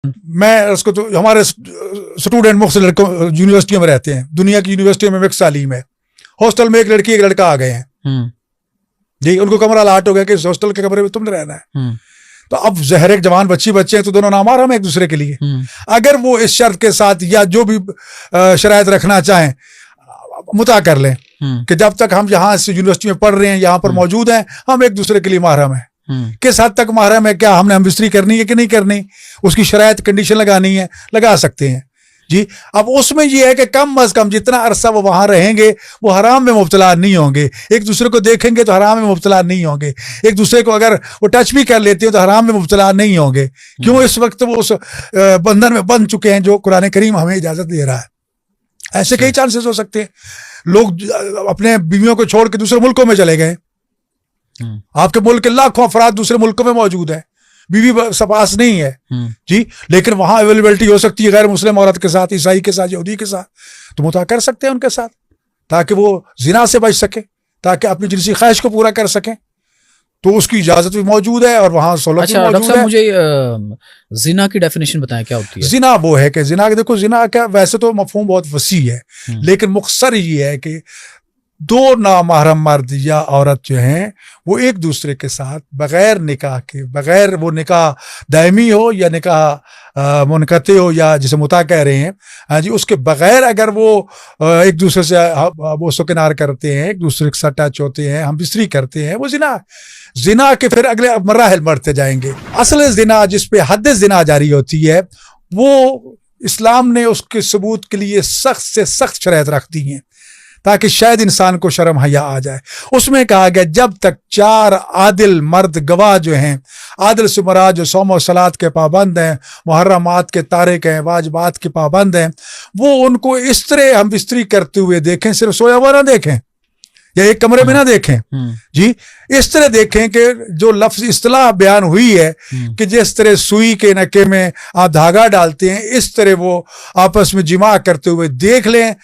मैं उसको तो हमारे स्टूडेंट मुख्तलिफ लड़कों यूनिवर्सिटियों में रहते हैं, दुनिया की यूनिवर्सिटियों में मिक्स तालीम है। हॉस्टल में एक लड़की एक लड़का आ गए हैं जी, उनको कमरा लाट हो गया कि हॉस्टल के कमरे में तुमने रहना है। तो अब जहर एक जवान बच्चे हैं तो दोनों नाम आ रहा है एक दूसरे के लिए। अगर वो इस शर्त के साथ या जो भी शरायत रखना चाहें मुता कर लें कि जब तक हम यहाँ से यूनिवर्सिटी में पढ़ रहे हैं, यहाँ पर मौजूद हैं, हम एक दूसरे के लिए महरम है। किस हद तक महरम है, क्या हमने हम बिस्तरी करनी है कि नहीं करनी, उसकी शरायत कंडीशन लगानी है, लगा सकते हैं जी। अब उसमें ये है कि कम अज कम जितना अरसा वो वहां रहेंगे वो हराम में मुब्तला नहीं होंगे, एक दूसरे को देखेंगे तो हराम में मुब्तला नहीं होंगे, एक दूसरे को अगर वो टच भी कर लेते हैं तो हराम में मुब्तला नहीं होंगे। क्यों? इस वक्त वो उस बंधन में बंध चुके हैं जो कुरान करीम हमें इजाजत दे रहा है। ऐसे कई चांसेस हो सकते हैं, लोग अपने बीवियों को छोड़ के दूसरे मुल्कों में चले गए। आपके मुल्क के लाखों अफराद दूसरे मुल्कों में मौजूद है, बीवी पास नहीं है जी, लेकिन वहां अवेलेबिलिटी हो सकती है गैर मुस्लिम औरत के साथ, ईसाई के साथ, यहूदी के साथ, तो मुता कर सकते हैं उनके साथ ताकि वो जिना से बच सके, ताकि अपनी जिनसी ख्वाहिश को पूरा कर सके। तो उसकी इजाजत भी मौजूद है और वहां सोलह भी मौजूद है। मुझे जिना की डेफिनेशन बताएं, क्या होती है जिना? वो है कि जिना, देखो जिना क्या, वैसे तो मफहूम बहुत वसी है, लेकिन मुख्तसर ये है कि दो नामहरम मर्द या औरत जो हैं वो एक दूसरे के साथ बगैर निकाह के, बगैर वो निकाह दायमी हो या निकाह मुनक़ती हो या जिसे मुता कह रहे हैं, हाँ जी, उसके बगैर अगर वो एक दूसरे से वो सुकिनार करते हैं, एक दूसरे के साथ टच होते हैं, हम बिस्तरी करते हैं, वो जिना के फिर अगले मराहिल बढ़ते जाएंगे। असल जिना जिस पे हद जिना जारी होती है वो इस्लाम ने उसके सबूत के लिए सख्त से सख्त शरायत रख दी हैं ताकि शायद इंसान को शर्म हया आ जाए। उसमें कहा गया जब तक 4 आदिल मर्द गवाह जो हैं, आदिल से मुराद जो सौम और सलात के पाबंद हैं, मुहर्रमात के तारिक हैं, वाजिबात के पाबंद हैं, वो उनको इस तरह हम बिस्तरी करते हुए देखें, सिर्फ सोया हुआ ना देखें या एक कमरे में ना देखें जी, इस तरह देखें कि जो लफ्ज इस्तिलाह बयान हुई है कि जिस तरह सुई के नके में आप धागा डालते हैं इस तरह वो आपस में जिमा करते हुए देख लें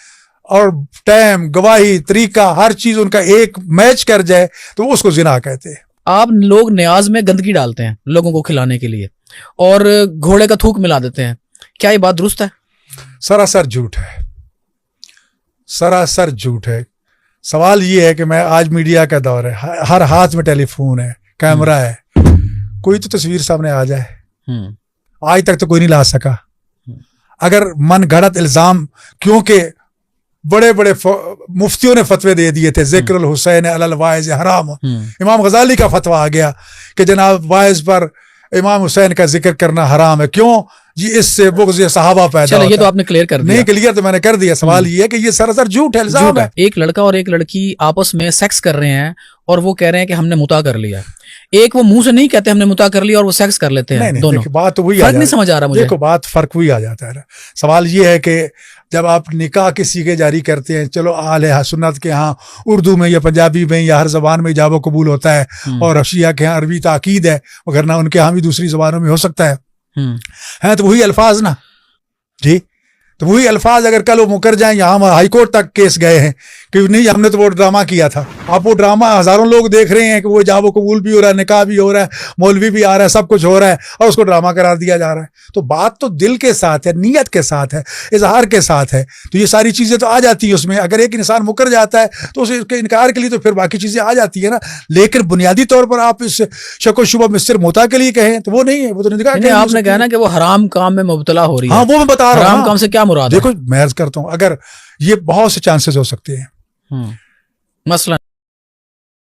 और टाइम, गवाही, तरीका, हर चीज उनका एक मैच कर जाए तो उसको जिना कहते हैं। आप लोग न्याज में गंदगी डालते हैं लोगों को खिलाने के लिए और घोड़े का थूक मिला देते हैं, क्या ये बात दुरुस्त है? सरासर झूठ है, सरासर झूठ है। सवाल ये है कि मैं आज मीडिया का दौर है, हर हाथ में टेलीफोन है, कैमरा है, कोई तो तस्वीर सामने आ जाए। आज तक तो कोई नहीं ला सका। अगर मन गढ़ंत इल्जाम, क्योंकि बड़े बड़े मुफ्तियों ने फतवे दे दिए थे, जिक्र हुसैन अलल वाइज हराम, इमाम गजाली का फतवा आ गया कि जनाब वाइज पर इमाम हुसैन का जिक्र करना हराम है। क्यों जी? इससे बुग़्ज़ सहाबा पैदा होता है। ये तो आपने क्लियर कर दिया। नहीं क्लियर तो मैंने कर दिया। सवाल ये है कि ये सरासर झूठ है, इल्जाम है। एक लड़का और एक लड़की आपस में सेक्स कर रहे हैं और वो कह रहे हैं कि हमने मुता कर लिया। एक वो मुंह से नहीं कहते हमने मुता कर लिया और वो सेक्स कर लेते हैं। नहीं, दोनों बात तो वही फर्क नहीं समझ आ रहा मुझे। देखो बात फर्क वही आ जाता है ना। सवाल ये है कि जब आप निकाह के सीगे जारी करते हैं, चलो आले सुन्नत के यहाँ उर्दू में या पंजाबी में या हर जबान में इजाबा कबूल होता है और शिया के यहाँ अरबी ताकीद है, वगरना उनके यहाँ भी दूसरी जबानों में हो सकता है तो वही अल्फाज ना जी, तो वही अल्फाज अगर कल वो मुकर जाएं, यहाँ हम हाईकोर्ट तक केस गए हैं कि नहीं हमने तो वो ड्रामा किया था। आप वो ड्रामा हजारों लोग देख रहे हैं कि वो जाबो कबूल भी हो रहा है, निकाह भी हो रहा है, मौलवी भी आ रहा है, सब कुछ हो रहा है और उसको ड्रामा करार दिया जा रहा है। तो बात तो दिल के साथ है, नीयत के साथ है, इजहार के साथ है, तो ये सारी चीजें तो आ जाती है उसमें। अगर एक इंसान मुकर जाता है तो उसके इनकार के लिए तो फिर बाकी चीजें आ जाती है ना। लेकिन बुनियादी तौर पर आप इस शक शुबा में सिर्फ मुता के लिए कहें तो वो नहीं है, वो तो निकाह। आपने कहा ना कि वो हराम काम में मुब्तला हो रही है। हाँ वो मैं बता रहा हूँ, हराम काम से क्या मुराद है? देखो मैं अर्ज करता हूँ, अगर ये बहुत से चांसेस हो सकते हैं। मसलन